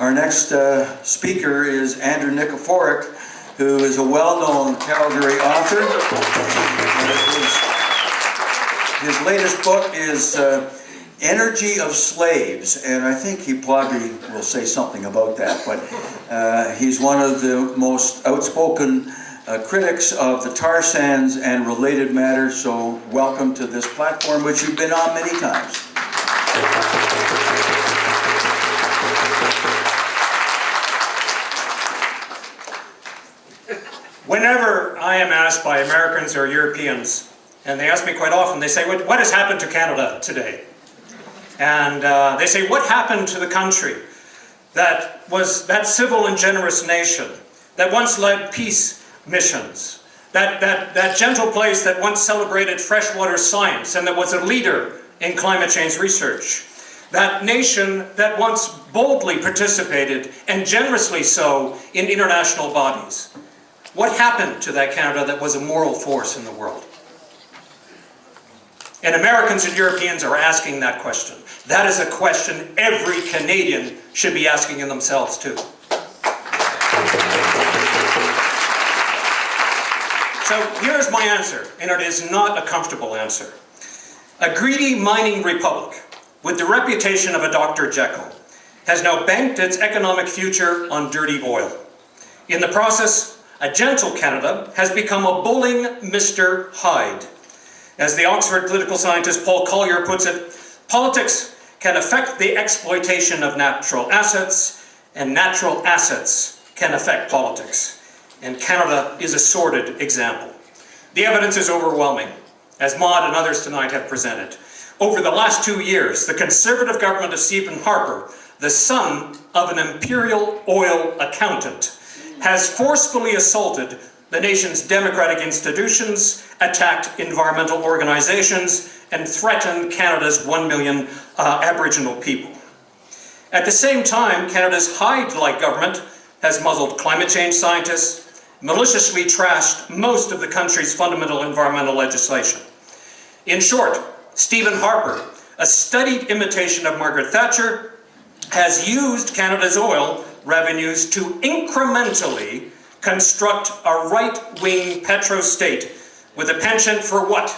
Our next speaker is Andrew Nikiforuk, who is a well-known Calgary author. His latest book is Energy of Slaves, and I think he probably will say something about that, but he's one of the most outspoken critics of the tar sands and related matters, so welcome to this platform, which you've been on many times. Whenever I am asked by Americans or Europeans, and they ask me quite often, they say, what has happened to Canada today? And they say, what happened to the country that was that civil and generous nation that once led peace missions, that gentle place that once celebrated freshwater science and that was a leader in climate change research, that nation that once boldly participated, and generously so, in international bodies? What happened to that Canada that was a moral force in the world? And Americans and Europeans are asking that question. That is a question every Canadian should be asking themselves too. So here's my answer, and it is not a comfortable answer. A greedy mining republic with the reputation of a Dr. Jekyll has now banked its economic future on dirty oil. In the process, a gentle Canada has become a bullying Mr. Hyde. As the Oxford political scientist Paul Collier puts it, politics can affect the exploitation of natural assets, and natural assets can affect politics. And Canada is a sordid example. The evidence is overwhelming, as Maud and others tonight have presented. Over the last 2 years, the Conservative government of Stephen Harper, the son of an imperial oil accountant, has forcefully assaulted the nation's democratic institutions, attacked environmental organizations, and threatened Canada's 1 million Aboriginal people. At the same time, Canada's Hyde-like government has muzzled climate change scientists, maliciously trashed most of the country's fundamental environmental legislation. In short, Stephen Harper, a studied imitation of Margaret Thatcher, has used Canada's oil revenues to incrementally construct a right-wing petro-state with a penchant for what?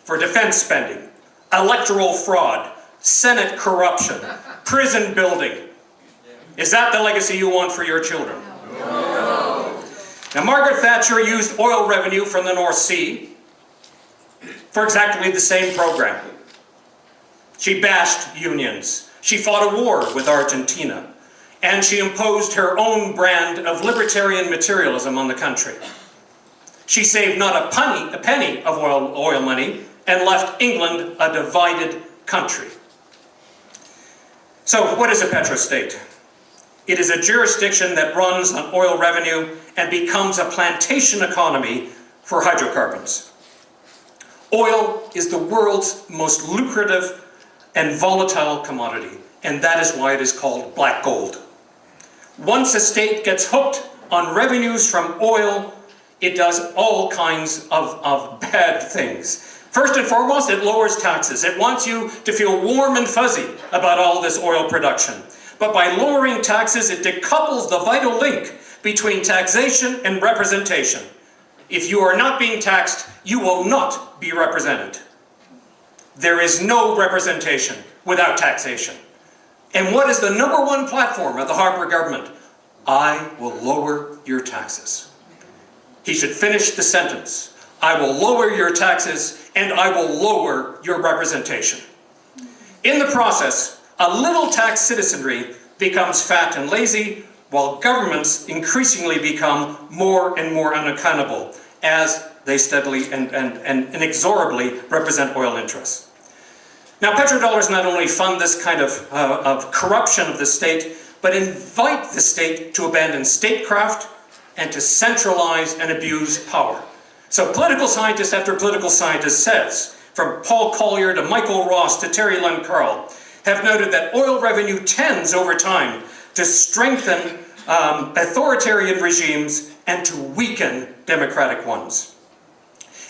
For defense spending, electoral fraud, Senate corruption, prison building. Is that the legacy you want for your children? No. Now, Margaret Thatcher used oil revenue from the North Sea for exactly the same program. She bashed unions. She fought a war with Argentina. And she imposed her own brand of libertarian materialism on the country. She saved not a penny of oil money and left England a divided country. So what is a petrostate? It is a jurisdiction that runs on oil revenue and becomes a plantation economy for hydrocarbons. Oil is the world's most lucrative and volatile commodity, and that is why it is called black gold. Once a state gets hooked on revenues from oil, it does all kinds of bad things. First and foremost, it lowers taxes. It wants you to feel warm and fuzzy about all this oil production. But by lowering taxes, it decouples the vital link between taxation and representation. If you are not being taxed, you will not be represented. There is no representation without taxation. And what is the number one platform of the Harper government? I will lower your taxes. He should finish the sentence. I will lower your taxes and I will lower your representation. In the process, a little tax citizenry becomes fat and lazy, while governments increasingly become more and more unaccountable as they steadily and inexorably represent oil interests. Now, Petrodollars not only fund this kind of corruption of the state, but invite the state to abandon statecraft and to centralize and abuse power. So political scientist after political scientist says, from Paul Collier to Michael Ross to Terry Lynn Carl, have noted that oil revenue tends over time to strengthen authoritarian regimes and to weaken democratic ones.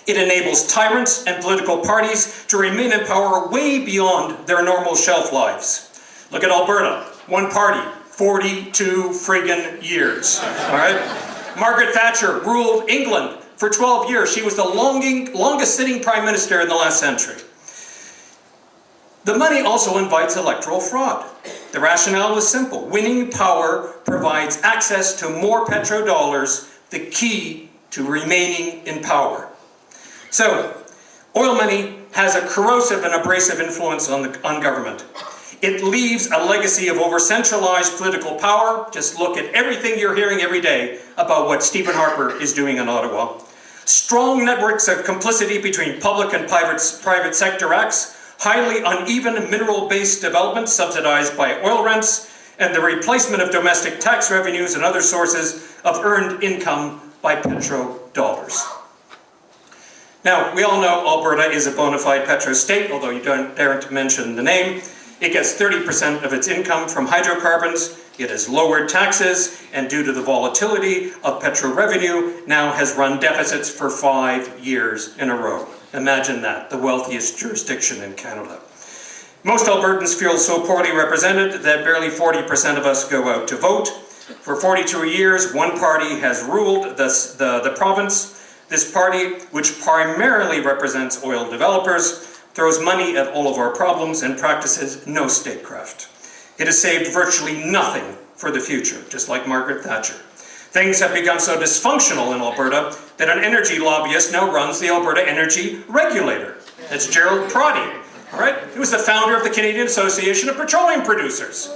It enables tyrants and political parties to remain in power way beyond their normal shelf lives. Look at Alberta. One party, 42 friggin' years, all right? Margaret Thatcher ruled England for 12 years. She was the longest sitting prime minister in the last century. The money also invites electoral fraud. The rationale was simple. Winning power provides access to more petrodollars, the key to remaining in power. So, oil money has a corrosive and abrasive influence on government. It leaves a legacy of over-centralized political power. Just look at everything you're hearing every day about what Stephen Harper is doing in Ottawa. Strong networks of complicity between public and private sector acts, highly uneven mineral-based development subsidized by oil rents, and the replacement of domestic tax revenues and other sources of earned income by petrodollars. Now, we all know Alberta is a bona fide petro state, although you don't dare to mention the name. It gets 30% of its income from hydrocarbons. It has lowered taxes, and due to the volatility of petro revenue, now has run deficits for 5 years in a row. Imagine that, the wealthiest jurisdiction in Canada. Most Albertans feel so poorly represented that barely 40% of us go out to vote. For 42 years, one party has ruled the province. This party, which primarily represents oil developers, throws money at all of our problems and practices no statecraft. It has saved virtually nothing for the future, just like Margaret Thatcher. Things have become so dysfunctional in Alberta that an energy lobbyist now runs the Alberta Energy Regulator. That's Gerald Proddy, all right? He was the founder of the Canadian Association of Petroleum Producers.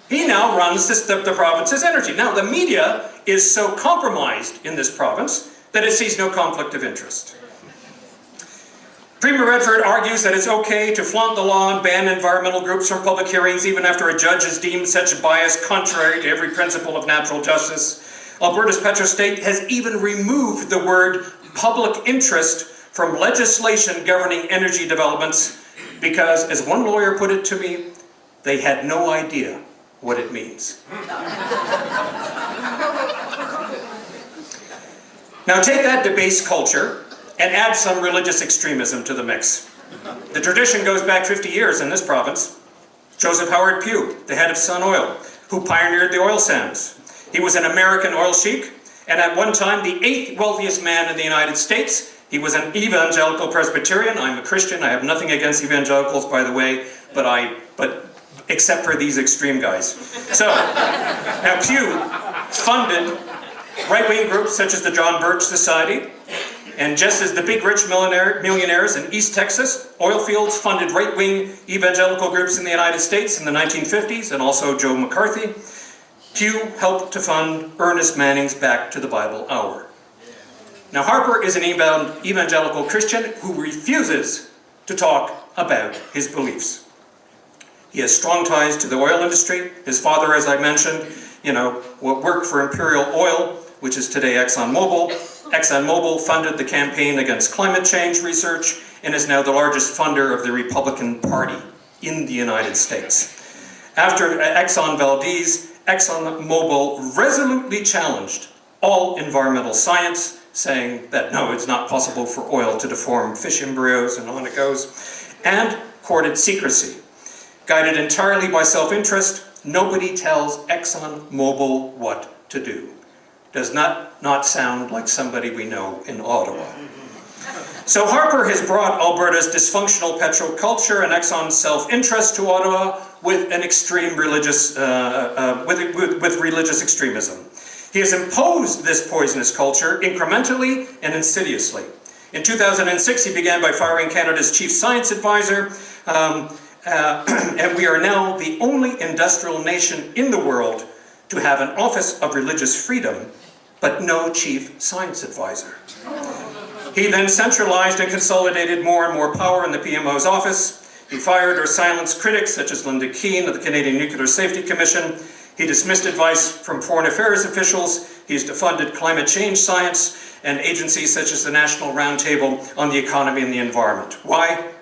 He now runs the province's energy. Now, the media is so compromised in this province that it sees no conflict of interest. Premier Redford argues that it's okay to flaunt the law and ban environmental groups from public hearings even after a judge has deemed such a bias contrary to every principle of natural justice. Alberta's petrostate has even removed the word public interest from legislation governing energy developments because, as one lawyer put it to me, they had no idea what it means. Now take that debased culture and add some religious extremism to the mix. The tradition goes back 50 years in this province. Joseph Howard Pugh, the head of Sun Oil, who pioneered the oil sands. He was an American oil sheik, and at one time the 8th wealthiest man in the United States. He was an evangelical Presbyterian. I'm a Christian. I have nothing against evangelicals, by the way, but except for these extreme guys. So, now Pugh funded right-wing groups such as the John Birch Society, and just as the big rich millionaires in East Texas, oil fields funded right-wing evangelical groups in the United States in the 1950s, and also Joe McCarthy, Pugh helped to fund Ernest Manning's Back to the Bible Hour. Now, Harper is an evangelical Christian who refuses to talk about his beliefs. He has strong ties to the oil industry. His father, as I mentioned, worked for Imperial Oil, which is today ExxonMobil. ExxonMobil funded the campaign against climate change research and is now the largest funder of the Republican Party in the United States. After Exxon Valdez, ExxonMobil resolutely challenged all environmental science, saying that no, it's not possible for oil to deform fish embryos, and on it goes, and courted secrecy. Guided entirely by self-interest, nobody tells ExxonMobil what to do. Does not sound like somebody we know in Ottawa. So Harper has brought Alberta's dysfunctional petroculture and Exxon's self-interest to Ottawa with an extreme religious, with religious extremism. He has imposed this poisonous culture incrementally and insidiously. In 2006, he began by firing Canada's chief science advisor, and we are now the only industrial nation in the world to have an Office of Religious Freedom, but no chief science advisor. He then centralized and consolidated more and more power in the PMO's office. He fired or silenced critics such as Linda Keane of the Canadian Nuclear Safety Commission. He dismissed advice from foreign affairs officials. He's defunded climate change science and agencies such as the National Roundtable on the Economy and the Environment. Why?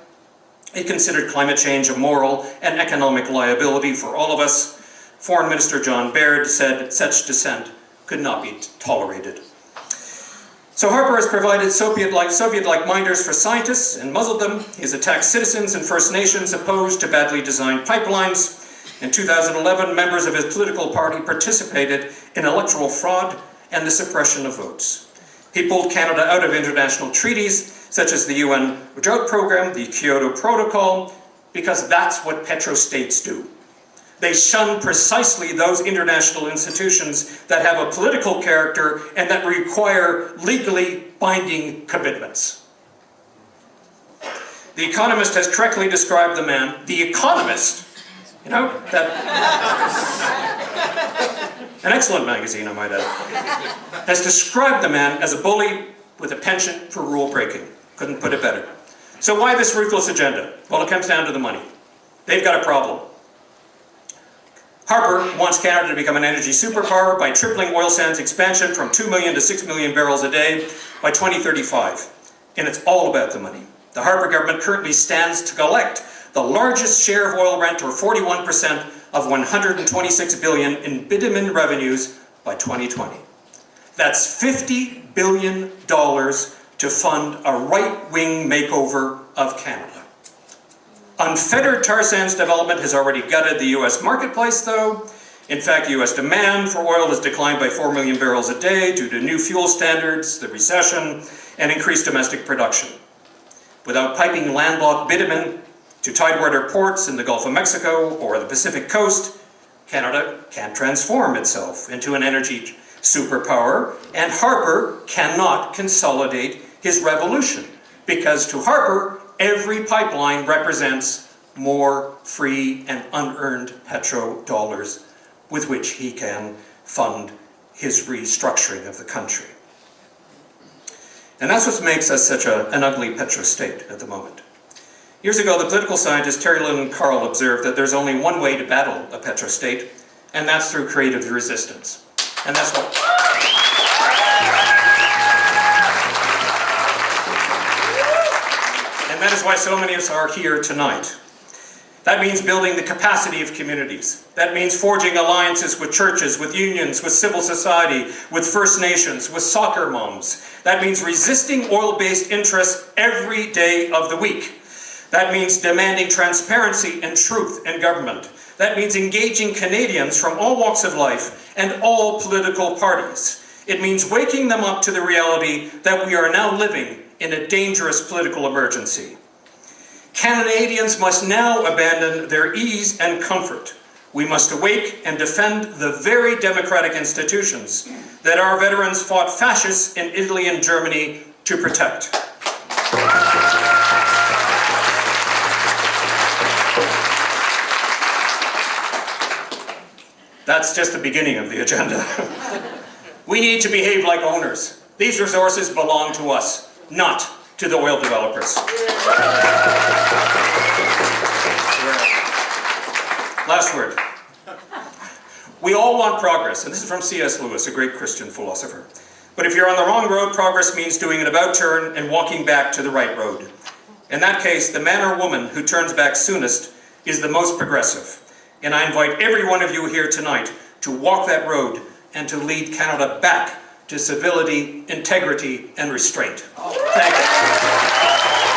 He considered climate change a moral and economic liability for all of us. Foreign Minister John Baird said such dissent could not be tolerated. So Harper has provided Soviet-like minders for scientists and muzzled them. He has attacked citizens and First Nations opposed to badly designed pipelines. In 2011, members of his political party participated in electoral fraud and the suppression of votes. He pulled Canada out of international treaties, such as the UN Drought Program, the Kyoto Protocol, because that's what petrostates do. They shun precisely those international institutions that have a political character and that require legally binding commitments. The Economist has correctly described the man, The Economist, you know, that an excellent magazine, I might add, has described the man as a bully with a penchant for rule breaking. Couldn't put it better. So why this ruthless agenda? Well, it comes down to the money. They've got a problem. Harper wants Canada to become an energy superpower by tripling oil sands expansion from 2 million to 6 million barrels a day by 2035. And it's all about the money. The Harper government currently stands to collect the largest share of oil rent, or 41% of 126 billion in bitumen revenues by 2020. That's $50 billion to fund a right-wing makeover of Canada. Unfettered tar sands development has already gutted the US marketplace, though. In fact, US demand for oil has declined by 4 million barrels a day due to new fuel standards, the recession, and increased domestic production. Without piping landlocked bitumen to tidewater ports in the Gulf of Mexico or the Pacific coast, Canada can't transform itself into an energy superpower, and Harper cannot consolidate his revolution, because to Harper, every pipeline represents more free and unearned petrodollars with which he can fund his restructuring of the country. And that's what makes us such an ugly petrostate at the moment. Years ago, the political scientist Terry Lynn Carl observed that there's only one way to battle a petrostate, and that's through creative resistance. And that's what... And that is why so many of us are here tonight. That means building the capacity of communities. That means forging alliances with churches, with unions, with civil society, with First Nations, with soccer moms. That means resisting oil-based interests every day of the week. That means demanding transparency and truth in government. That means engaging Canadians from all walks of life and all political parties. It means waking them up to the reality that we are now living in a dangerous political emergency. Canadians must now abandon their ease and comfort. We must awake and defend the very democratic institutions that our veterans fought fascists in Italy and Germany to protect. That's just the beginning of the agenda. We need to behave like owners. These resources belong to us, not to the oil developers. Last word. We all want progress, and this is from C.S. Lewis, a great Christian philosopher. But if you're on the wrong road, progress means doing an about turn and walking back to the right road. In that case, the man or woman who turns back soonest is the most progressive. And I invite every one of you here tonight to walk that road and to lead Canada back to civility, integrity, and restraint. Thank you.